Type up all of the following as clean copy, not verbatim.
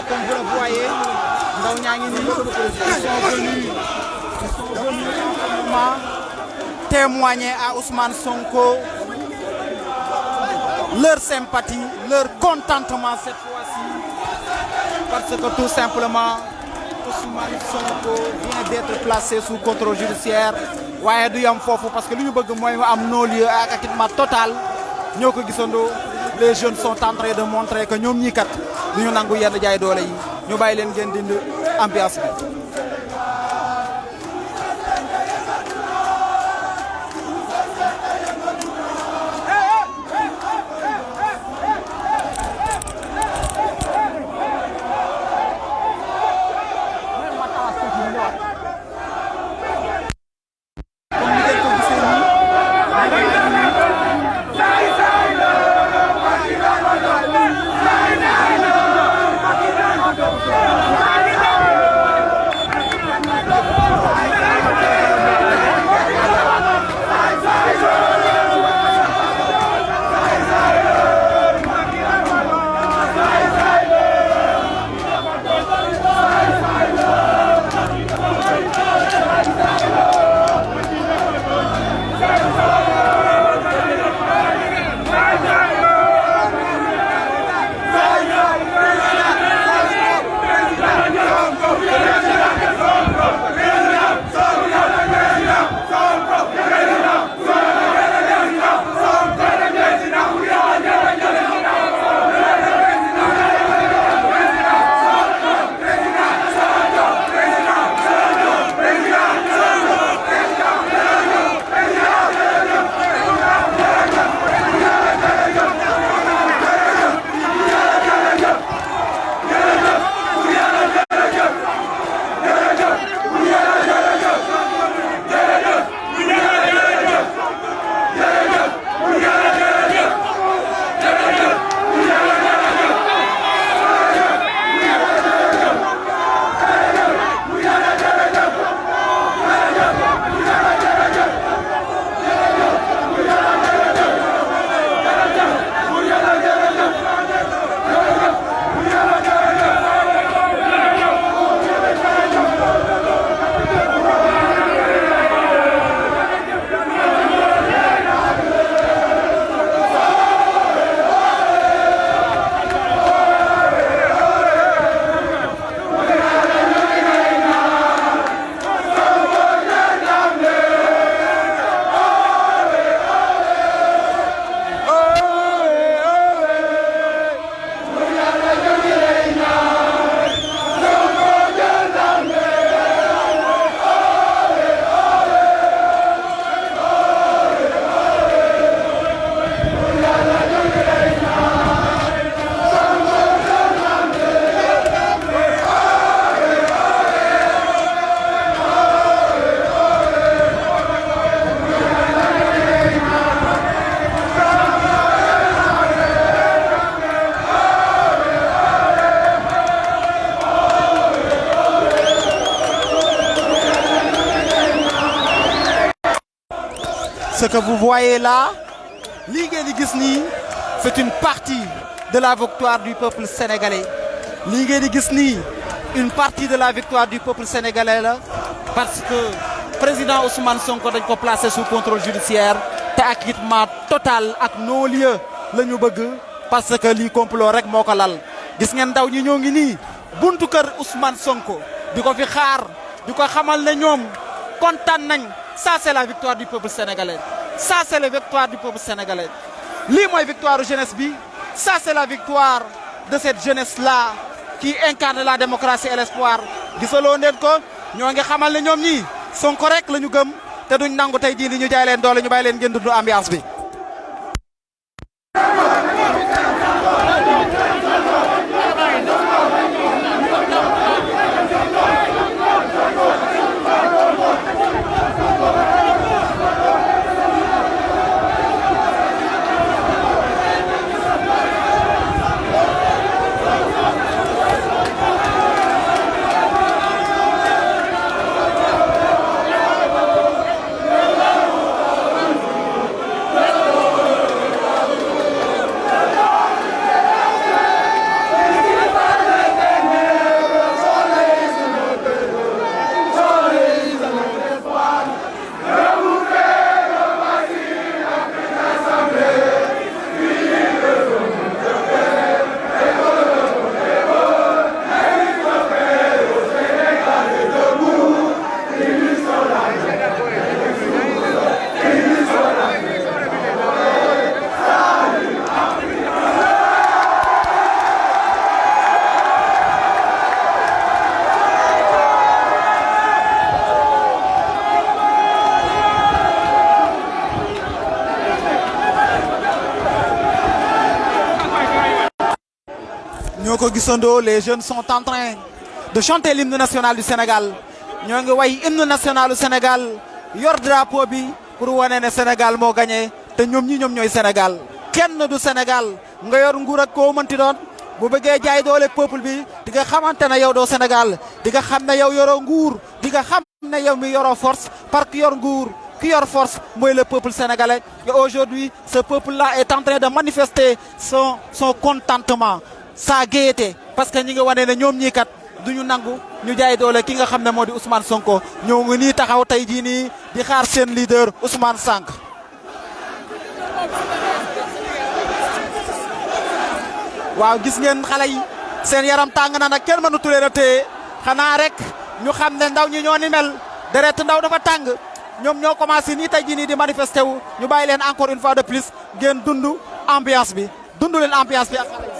comme vous le voyez, ndaw ñaa ngi nii ils sont venus témoigner à Ousmane Sonko leur sympathie, leur contentement cette fois-ci, parce que tout simplement Ousmane Sonko vient d'être placé sous contrôle judiciaire. waaye du yam foofu parce que li ñu bëgg mooy mu am non-lieu ak acquittement total ñoo ko gisandoo les jeunes sont en train de montrer que ñoom ñii kat du ñu nangu yenn jaay doole yi ñu bàyyi leen ngeen dindi ambiance bi. Ce que vous voyez là, c'est une partie de la victoire du peuple sénégalais. Une partie de la victoire du peuple sénégalais là, parce que le président Ousmane Sonko est placé sous contrôle judiciaire, te acquittement total ak non-lieu la ñu bëgg parce que lii complot rek moo ko lal. Gis ngeen ndaw ñi ñoo ngi nii buntu kër Ousmane Sonko di ko fi xaar di ko xamal ne ñoom kontaan nañ. Ça c'est la victoire du peuple sénégalais. Ça c'est la victoire du peuple sénégalais. Lii mooy victoire jeunesse bi. Ça c'est la victoire de cette jeunesse là qui incarne la démocratie et l'espoir. Gisaloo ngeen ko ñoo ngi xamal ne ñoom ñii Sonko rek la ñu gëm te duñ nangu tey jii ñu jaay leen doole ñu bàyyi leen ngeen dund ambiance bi. ko gisandoo les jeunes sont en train de chanter l'hymne national du Sénégal ñoo ngi way hymne national du Sénégal yor drapeau bi pour wane ne Sénégal moo gagné te ñoom ñooy Sénégal kenn du Sénégal nga yor nguur ak koo mënti doon bu bëggee jaay doole peuple bi di nga xamante ne yow doo Sénégal di nga xam ne yow yoroo nguur di nga xam ne yow mi yoroo force parce que yor nguur qui yor force mooy le peuple sénégalais et aujourd'hui ce peuple-là est en train de manifester son contentement sa gaieté parce que ñi nga wane ne ñoom ñii kat duñu nangu ñu jaay doole ki nga xam ne moo di Ousmane Sonko ñoo ngi nii taxaw tey jii nii di xaar seen leader Ousmane Sonko. waaw gis ngeen xale yi seen yaram tàng na nag kenn mënatu leen a téye xanaa rek ñu xam ne ndaw ñi ñoo ni mel deret ndaw dafa tàng ñoom ñoo commencé nii tey jii nii di manifester wu ñu bàyyi leen encore une fois de plus ngeen dund ambiance bi dund leen ambiance bi ak xale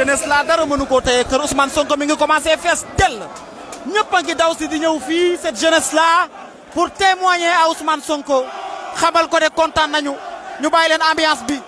jeunesse la dara mënu ko téye kër Ousmane Sonko mi ngi commencé fees dell ñëpp a ngi daw si di ñëw fii cette jeunesse là pour témoigner à Ousmane Sonko xamal ko de kontaan nañu ñu bàyyi leen ambiance bi.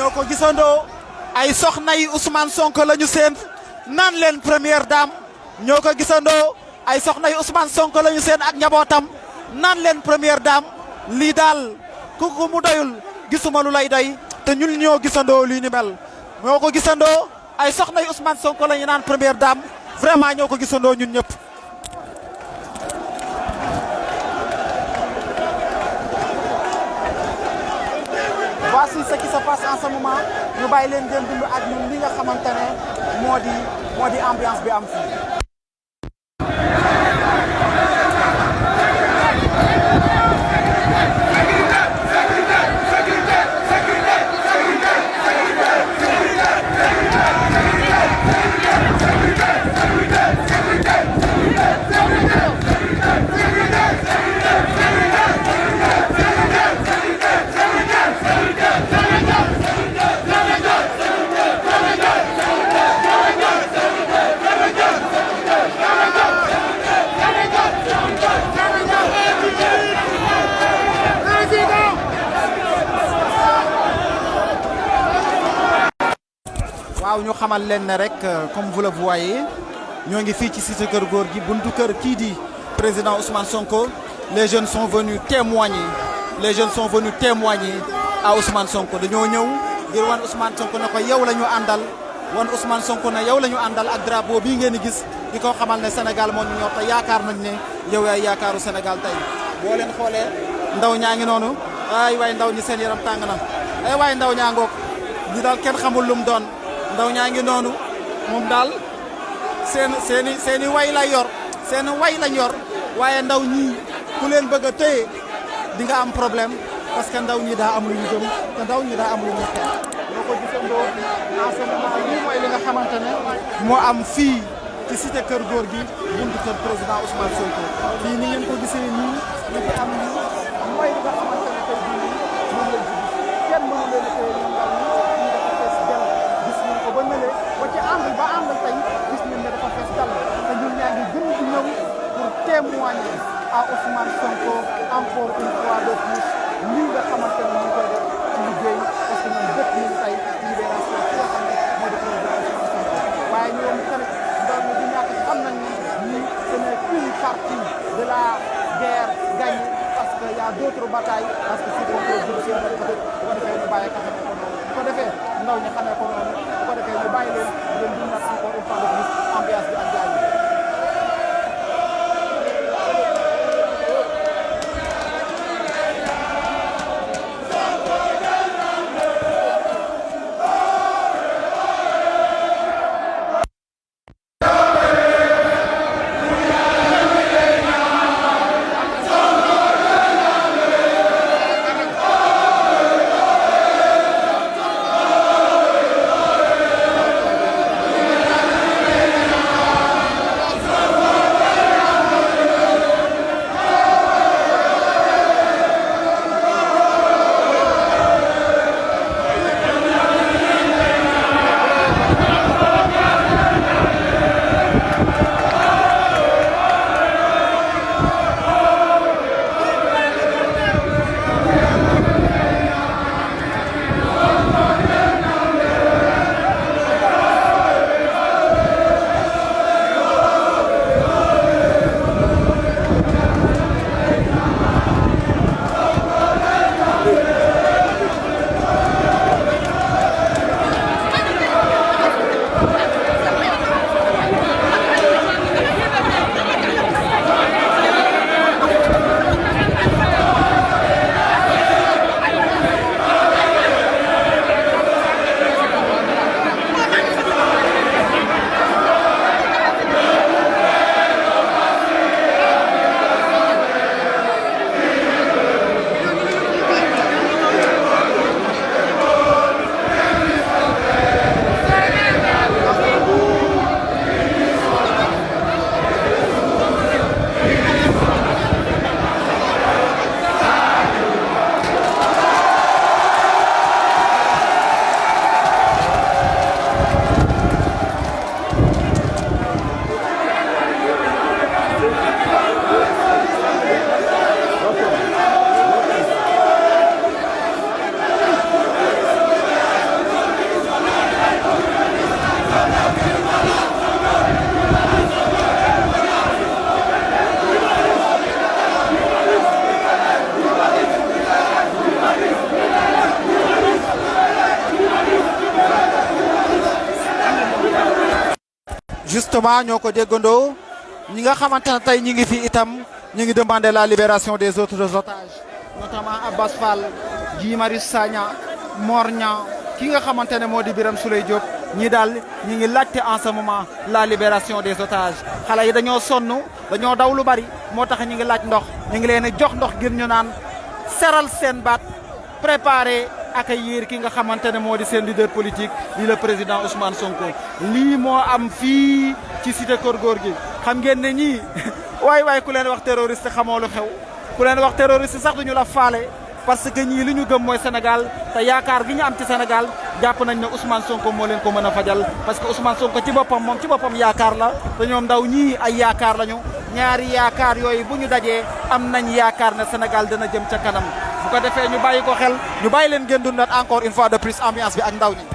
ñoo ko gisandoo ay soxna yi Ousmane Sonko la ñu seen naan leen première dame ñoo ko gisandoo ay soxna yi Ousmane Sonko la ñu seen ak njabootam naan leen première dame lii daal ku mu doyul gisuma lu lay doy te ñun ñoo gisandoo lii ni mel ñoo ko gisandoo ay soxna yi Ousmane Sonko la ñu naan première dame vraiment ñoo ko gisandoo ñun ñëpp. Voici ce qui se passe en ce moment ñu bàyyi leen ngeen dund ak ñun li nga xamante ne moo di ambiance bi am fii. waaw ñu xamal leen ne rek comme vous le voyez ñoo ngi fii ci cité Keur Gorgui buntu kër kii di président Ousmane Sonko. Les jeunes sont venus témoigner à Ousmane Sonko dañoo ñëw ngir wan Ousmane Sonko ne ko yow la ñu àndal wan Ousmane Sonko ne yow la ñu àndal ak drapeau bii ngeen di gis di ko xamal ne Sénégal moo ñu ñor te yaakaar nañ ne yow yaay yaakaaru Sénégal tey boo leen xoolee ndaw ñaa ngi noonu ay waay ndaw ñi seen yaram tàng na ay waay ndaw ñaa ngoog ñi daal kenn xamul lu mu doon ndaw ñaa ngi noonu moom daal seeni way la yor seen way lañ yor waaye ndaw ñii ku leen bëgg a téye di nga am problème parce que ndaw ñi daa am lu ñu gëm te ndaw ñi daa am lu ñu xeex ñoo ko gisandoo en ce moment lii mooy li nga xamante ne moo am fii ci cité Keur Gorgui buntu kër président Ousmane Sonko fii ni ngeen ko gisee nii li fi am nii mooy li nga xamante ne tey jii nii moom lañ ci gis kenn mënu leen a téye ñoom ndaw ñi dafa fees dell gis nañ ko ba nële ba ci àndal tey gis nañ ne dafa fees dell te ñun ñaa ngi gën di ñëw pour témoigner à Ousmane Sonko encore une fois de plus lii nga xamante ne ñu koy def ci liggéey parce que ñoom dëkk nañu tey ci libération bi nga xam ne moo di président Ousmane Sonko waaye ñoom tamit ndaw ñi di ñàkk xam nañ ne lii ce n'est qu'une partie de la guerre gagnée parce que y a d'autres batailles parce que si contrôle judiciaire lañ ko def bu ko defee ñu bàyyi ko xamee ko noonu bu ko defee ndaw ñi xamee ko noonu bu ko defee ñu bàyyi leen dundaat encore une fois de plus ambiance bi ak jaay yi. justement ñoo ko déggandoo ñi nga xamante ne tey ñi ngi fi itam ñu ngi demander la libération des autres otages notamment Abbas Fall Guy Marius Sagna Mor Niang ki nga xamante ne moo di Birame Souleye Diop ñi daal ñi ngi laajte en ce moment la libération des otages xale yi dañoo sonn dañoo daw lu bari moo tax ñi ngi laaj ndox ñi ngi leen jox ndox ngir ñu naan seral seen baat préparer accueillir ki nga xamante ne moo di seen leader politique di le président Ousmane Sonko lii moo am fii ci cité Keur Gorgui xam ngeen ne ñii waay ku leen wax terroriste xamoo lu xew ku leen wax terroriste sax duñu la faale parce que ñii li ñu gëm mooy Sénégal te yaakaar gi ñu am ci Sénégal jàpp nañ ne Ousmane Sonko moo leen ko mën a fajal parce que Ousmane Sonko ci boppam moom ci boppam yaakaar la te ñoom ndaw ñii ay yaakaar lañu ñaari yaakaar yooyu bu ñu dajee am nañ yaakaar ne Sénégal dana jëm ca kanam bu ko defee ñu bàyyi ko xel ñu bàyyi leen ngeen dundat encore une fois de plus ambiance bi ak ndaw ñi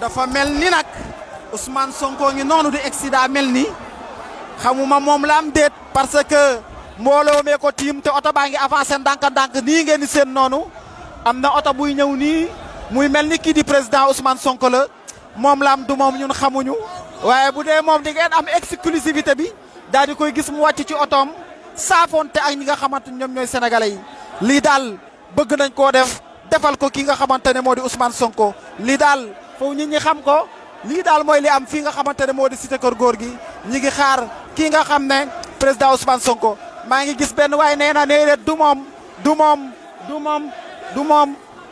dafa mel ni nag Ousmane Sonko ngi noonu di accident mel ni xamuma moom la am déet parce que mbooloo mee ko tiim te oto baa ngi avancé ndànk-ndànk nii ngeen di seen noonu am na oto buy ñëw nii muy mel ni kii di président Ousmane Sonko la moom la am du moom ñun xamuñu waaye bu dee moom di ngeen am exclusivité bi daal di koy gis mu wàcc ci otoom saafonte ak ñi nga xamante ñoom ñooy sénégalais yi lii daal bëgg nañ koo defal ko ki nga xamante ne moo di Ousmane Sonko lii daal foofu nit ñi xam ko lii daal mooy li am fii nga xamante ne moo di cité kër góor gi ñi ngi xaar kii nga xam ne président Ousmane Sonko maa ngi gis benn waaye nee na nee du moom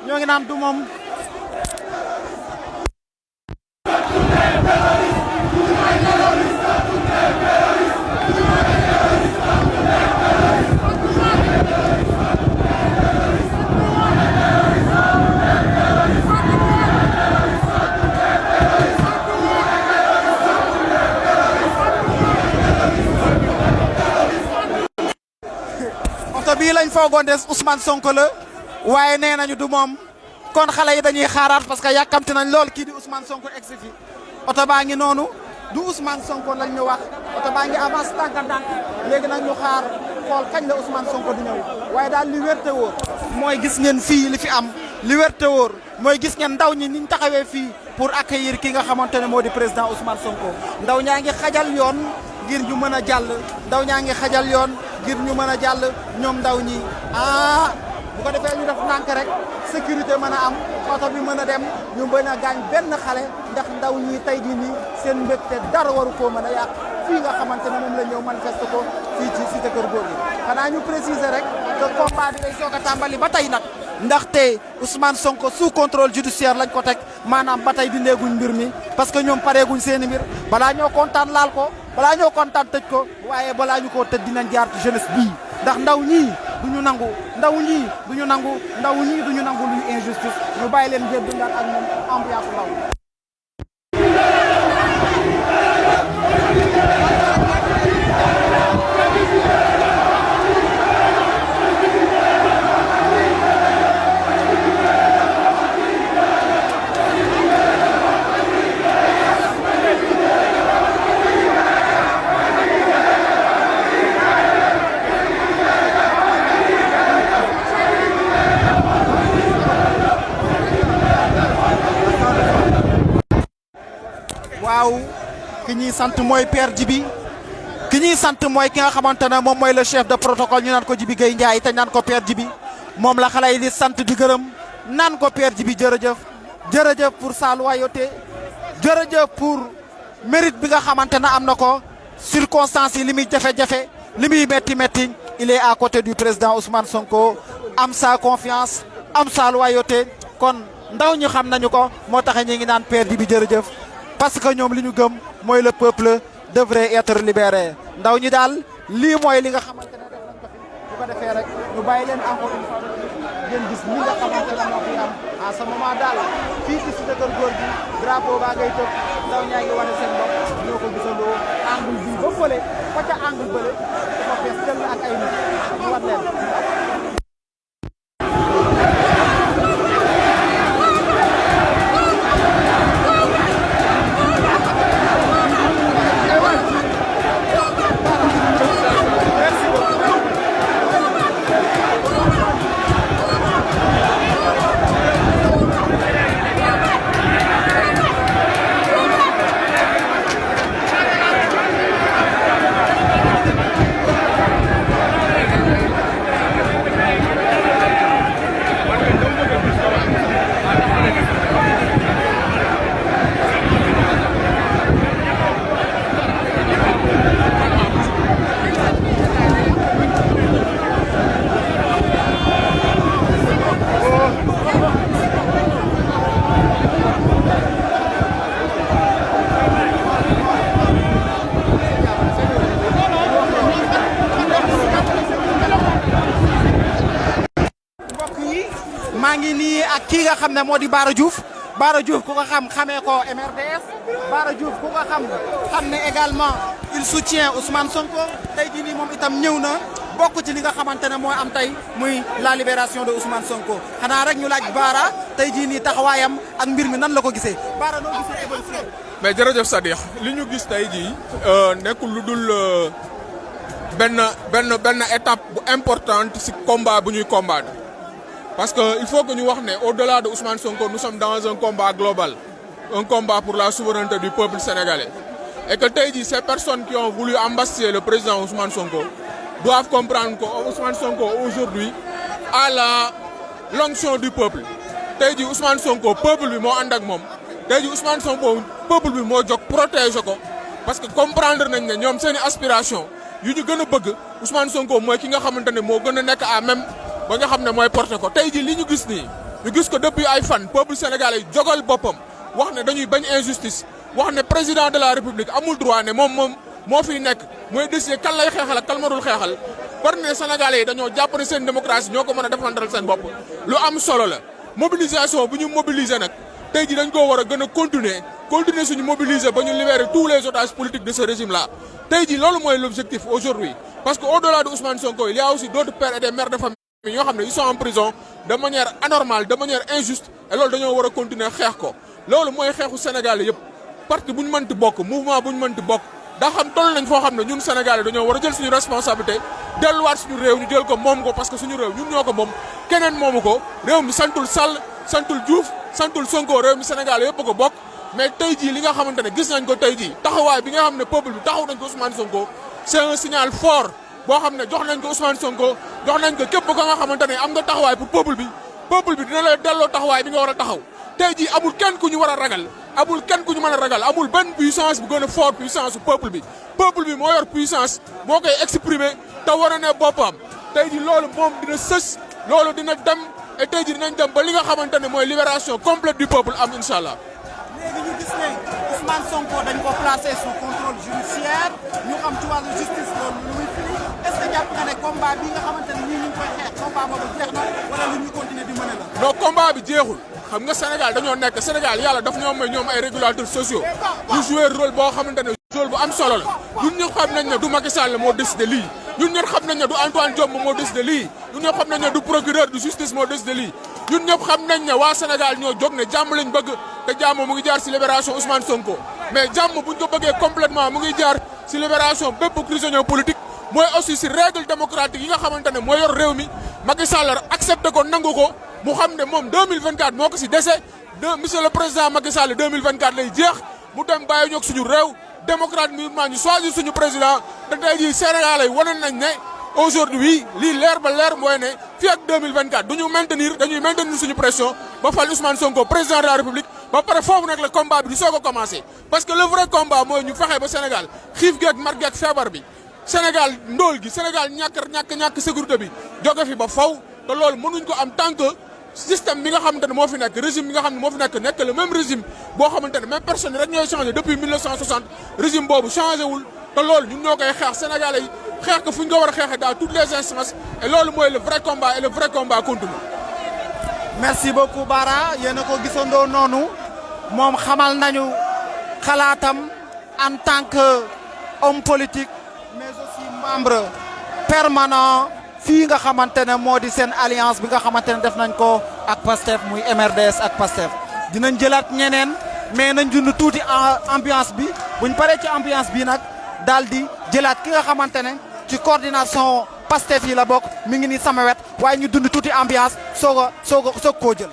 ñoo ngi naan du moom. bii lañ foogoon des Ousmane Sonko la waaye nee nañu du moom kon xale yi dañuy xaaraat parce que yàkkamti nañ lool kii di Ousmane Sonko egsi fi oto baa ngi noonu du Ousmane Sonko lañ ñu wax oto baa ngi avance tànk-tànk léegi nag ñu xaar xool kañ la Ousmane Sonko di ñëw waaye daal li wér te wóor mooy gis ngeen fii li fi am li wér te wóor mooy gis ngeen ndaw ñi niñ taxawee fii pour accueillir ki nga xamante ne moo di président Ousmane Sonko ndaw ñaa ngi xajal yoon ngir ñu mën a jàll ndaw ñaa ngi xajal yoon ngir ñu mën a jàll ñoom ndaw ñi bu ko defee ñu def nànk rek sécurité mën a am oto bi mën a dem ñu mën a gaañ benn xale ndax ndaw ñi tey jii nii seen mbégte dara waru koo mën a yàq fii nga xamante ne moom la ñëw manifeste ko fii ci cité kër góor gi xanaa ñu préciser rek que combat bi day soog a tàmbali ba tey nag ndaxte Ousmane Sonko sous contrôle judiciaire lañ ko teg maanaam ba tey dindeeguñ mbir mi parce que ñoom pareeguñ seen i mbir balaa ñoo kontaan laal ko balaa ñoo kontaan tëj ko waaye balaa ñu koo tëj dinañ jaar ci jeunesse bii ndax ndaw ñii duñu nangu ndaw ñii duñu nangu luy injustice ñu bàyyi leen ngeen dundaat ak ñoom ambiance ndaw waaw ki ñuy sant mooy Père Djibi ki ñuy sant mooy ki nga xamante ne moom mooy le chef de protocole ñu naan ko Djibi Gueye Ndiaye te naan ko Père Djibi moom la xale yi di sant di gërëm naan ko Père Djibi jërëjëf pour sa loyauté jërëjëf pour mérite bi nga xamante ne am na ko circonstances yi li muy jafe-jafe li muy métti il est à côté du président Ousmane Sonko am sa confiance am sa loyauté kon ndaw ñu xam nañu ko moo tax ñu ngi naan Père Djibi jërëjëf parce que ñoom li ñu gëm mooy le peuple devrait être libéré ndaw ñi daal lii mooy li nga xamante ne def nañ ko fi bu ko defee rek ñu bàyyi leen encore une fois ngeen gis li nga xamante ne moo fi am à ce moment daal fii ci cité kër góor gi drapeau baa ngay tëb ndaw ñaa ngi wane seen bopp ñoo ko gisandoo angle bii ba fële fa ca angle bële dafa fees jël ak ay nit ñu war leen maa ngi nii ak kii nga xam ne moo di Bara Diouf ku ko xamee ko MRDS Bara Diouf ku ko xam ne également il soutient Ousmane Sonko tey jii nii moom itam ñëw na bokk ci li nga xamante ne mooy am tey muy la libération de Ousmane Sonko xanaa rek ñu laaj Bara tey jii nii taxawaayam ak mbir mi nan la ko gisee Bara noo gisee évolution. mais jërëjëf Sadikh li ñu gis tey jii nekkul lu dul benn étape bu importante ci combat bu ñuy combattre parce que il faut que ñu wax ne au-delà de Ousmane Sonko nous sommes dans un combat global un combat pour la souveraineté du peuple sénégalais et que tey jii ces personnes qui ont voulu embastiller le président Ousmane Sonko doivent comprendre que Ousmane Sonko aujourd'hui a l'onction du peuple tey jii Ousmane Sonko peuple bi moo ànd ak moom tey jii Ousmane Sonko peuple bi moo jóg protéger ko parce que comprendre nañ ne ñoom seeni aspiration yu ñu gën a bëgg Ousmane Sonko mooy ki nga xamante ne moo gën a nekk à même ba nga xam ne mooy porter ko tey jii li ñu gis nii ñu gis ko depuis ay fan peuple sénégalais jogal boppam wax ne dañuy bañ injustice wax ne président de la république amul droit ne moom moo fiy nekk mooy décider kan lay xeexal ak kan marul xeexal par ne sénégalais yi dañoo jàpp ne seen démocratie ñoo ko mën a défendral seen bopp lu am solo la mobilisation bu ñu mobiliser nag tey jii dañ koo war a gën a continuer suñu mobiliser ba ñu libérer tous les otages politiques de ce régime là tey jii loolu mooy l'objectif aujourd'hui parce que au-delà de Ousmane Sonko il y a aussi d'autres pères et des mères de famille ñoo xam ne ils sont en prison de manière anormale de manière injuste et loolu dañoo war a continuer xeex ko loolu mooy xeexu Sénégal yëpp parti bu ñu mënti bokk mouvement bu ñu mënti bokk daa xam toll nañ foo xam ne ñun Sénégalais dañoo war a jël suñu responsabilité delluwaat suñu réew ñu jël ko moom ko parce que suñu réew ñun ñoo ko moom keneen moomu ko réew mi santul Sall santul Diouf santul Sonko réew mi Sénégal yëpp ko bokk mais tey jii li nga xamante ne gis nañ ko tey jii taxawaay bi nga xam ne peuple bi taxaw nañ ko Ousmane Sonko c'est un signal fort boo xam ne jox nañ ko Ousmane Sonko jox nañ ko képp ko nga xamante ne am nga taxawaay pour peuple bi dina la delloo taxawaay bi nga war a taxaw tey jii amul kenn ku ñu war a ragal amul kenn ku ñu mën a ragal amul benn puissance bu gën a fort puissance su peuple bi moo yor puissance moo koy exprimer te war a ne boppam tey jii loolu moom dina sës loolu dina dem et tey jii dinañ dem ba li nga xamante ne mooy libération complète du peuple am incha allah. léegi ñu gis ne Ousmane Sonko dañ ko placé sous contrôle judiciaire ñu xam ci wàllu justice loolu lu muy firi est-ce que jàpp nga ne combat bi nga xamante ne ñii ñu ngi koy xeex combat boobu jeex na wala lu ñuy continuer di mën a la. non combat bi jeexul xam nga Sénégal dañoo nekk Sénégal yàlla daf ñoo may ñoom ay régulateurs sociaux ñu jouer rôle boo xamante ne rôle bu am solo la ñun ñëpp xam nañ ne du Macky Sall moo décidé lii ñun ñëpp xam nañ ne du Antoine Diome moo décidé lii ñun ñëpp xam nañ ne du procureur de justice moo décidé lii ñun ñëpp xam nañ ne waa Sénégal ñoo jóg ne jàmm lañ bëgg te jàmm mu ngi jaar ci libération Ousmane Sonko mais jàmm buñ ko bëggee complètement mu ngi jaar ci libération bépp prisonnier politique mooy aussi ci règle démocratique yi nga xamante ne mooy yor réew mi Macky Sall accepté ko nangu ko mu xam ne moom 2024 moo ko ci dese monsieur le président Macky Sall 2024 lay jeex mu dem bàyyi ñoog suñu réew démocrate musulman ñu choisir suñu président te tey jii Sénégal yi wane nañ ne aujourd'hui lii leer ba leer mooy ne fii ak 2024 dañuy maintenir suñu pression ba fal Ousmane Sonko président de la République ba pare foofu nag le combat bi di soog a commencé parce que le vrai combat mooy ñu fexe ba Sénégal xiif geeg mar geeg feebar bi Sénégal ndóol gi Sénégal ñàkk sécurité bi jóge fi ba faw te loolu mënuñ ko am tant que système bi nga xamante ne moo fi nekk régime bi nga xam ne moo fi nekk le même régime boo xamante ne même personne rek ñooy changé depuis 1960 régime boobu changé wul te loolu ñun ñoo koy xeex Sénégalais yi xeex ko fu ñu ko war a xeexee dans toutes les instances et loolu mooy le vrai combat et le vrai combat continue. merci beaucoup Bara yéen a ko gisandoo noonu moom xamal nañu xalaatam en tant que homme politique mais aussi membre permanent fii nga xamante ne moo di seen alliance bi nga xamante ne def nañ ko ak Pastef muy MRDS ak Pastef dinañ jëlaat ñeneen mais nañ dund tuuti ambiance bi buñ paree ci ambiance bi nag daal di jëlaat ki nga xamante ne ci coordination Pastef yi la bokk mi ngi ni sama wet waaye ñu dund tuuti ambiance soog koo jël.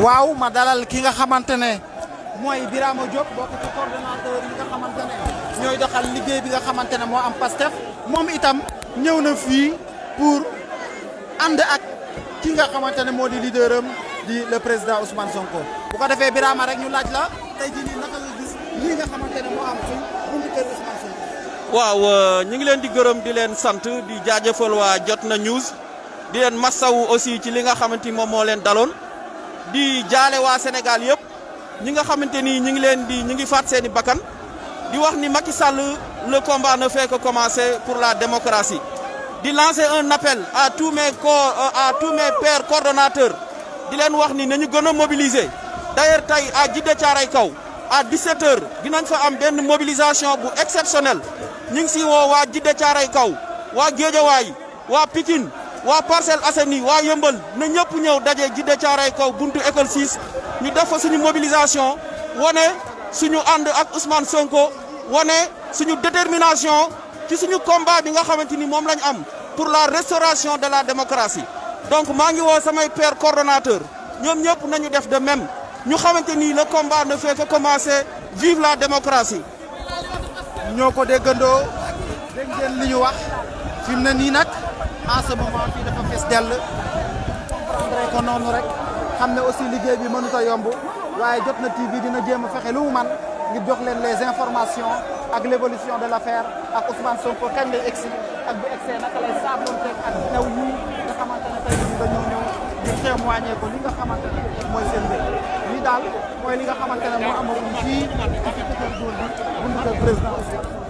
waaw ma dalal ki nga xamante ne mooy Birama Diop bokk ci coordonnateur yi nga xamante ne ñooy doxal liggéey bi nga xamante ne moo am Pastef moom itam ñëw na fii pour ànd ak ki nga xamante ne moo di leader am di le président Ousmane Sonko. bu ko defee Birama rek ñu laaj la tey jii nii naka nga gis lii nga xamante ne moo am fii buntu kër Ousmane Sonko. waaw ñu ngi leen di gërëm di leen sant di jaajëfal waa Jotna News di leen massawu aussi ci li nga xamante ni moom moo leen daloon di jaale waa Sénégal yëpp ñi nga xamante ni ñu ngi faat seeni bakkan di wax ni Macky Sall le combat ne fait que commencer pour la démocratie di lancer un appel à tous mes pères coordonnateurs di leen wax ni nañu gën a mobiliser d'ailleurs tey à Djiddah Thiaroye Kaw à 17h dinañ fa am benn mobilisation bu exceptionnelle ñu ngi si woo waa Djiddah Thiaroye Kaw waa Guédiawaye waa Pikine waa Parcelles Assainies waa Yeumbeul na ñëpp ñëw daje Djiddah Thiaroye Kaw buntu école 6 ñu def fa suñu mobilisation wane suñu ànd ak Ousmane Sonko wane suñu détermination ci suñu combat bi nga xamante ni moom lañ am pour la restauration de la démocratie donc maa ngi woo samay pères coordonnateurs ñoom ñëpp nañu def de même ñu xamante ni le combat ne fait que commencer vive la démocratie. ñoo ko déggandoo dégg ngeen li ñu wax fi mu ne nii nag en ce moment fii dafa fees dell comprendre ko noonu rek xam ne aussi liggéey bi mënut a yomb waaye Jotna TV dina jéem a fexe lu mu man ngir jox leen les informations ak l'évolution de l'affaire ak Ousmane Sonko kañ lay egsi ak bu egsee naka lay saafonteeg ak ndaw ñi nga xamante ne tey jii dañoo ñëw di témoigner ko li nga xamante ne mooy seen mbir lii daal mooy li nga xamante ne moo amagum fii ak ci kër góor bi bundu kër président Ousmane.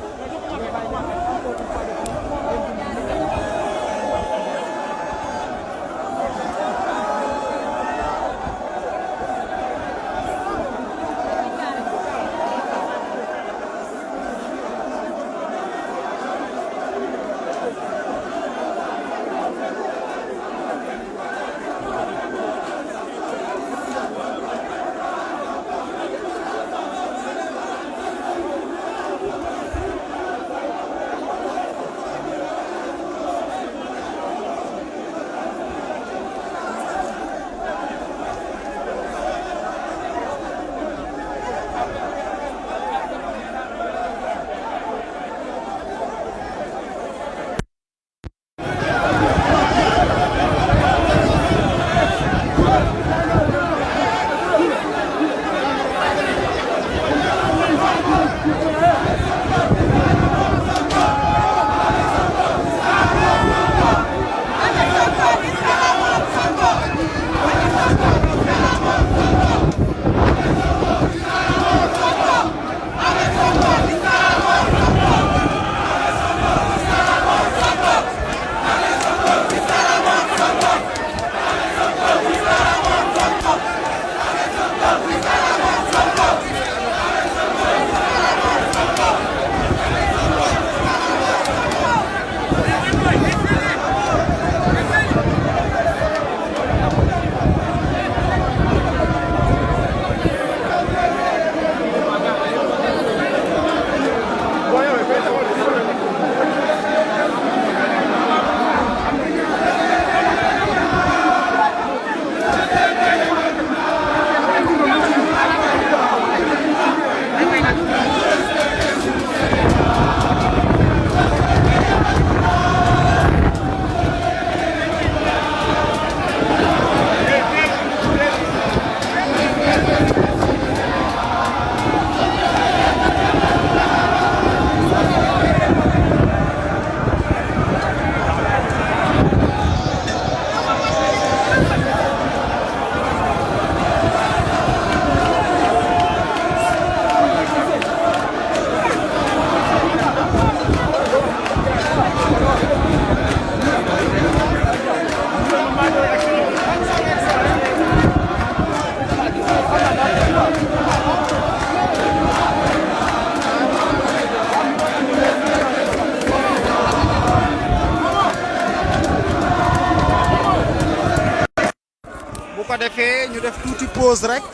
ko defee ñu def tuuti pause rek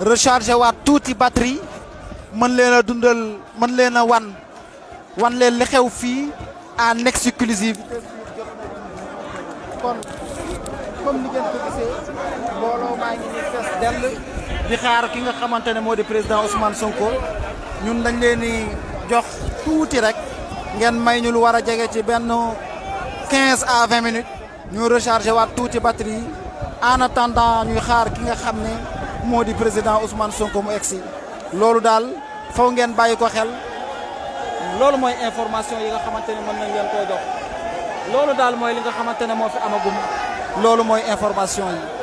recharger waat tuuti batterie mën leen a dundal mën leen a wan leen li xew fii en exclusivité kon comme ni ngeen ko gisee mbooloo maa ngi nii fees dell di xaar ki nga xamante ne moo di président Ousmane Sonko ñun dañ leen di jox tuuti rek ngeen may ñu lu war a jege ci benn 15 à 20 minutes ñu rechargé waat tuuti batterie yi en attendant ñuy xaar ki nga xam ne moo di président Ousmane Sonko mu egsi loolu daal faw ngeen bàyyi ko xel loolu mooy information yi nga xamante ne mën nañ leen koo jox loolu daal mooy li nga xamante ne moo fi amagum loolu mooy information yi.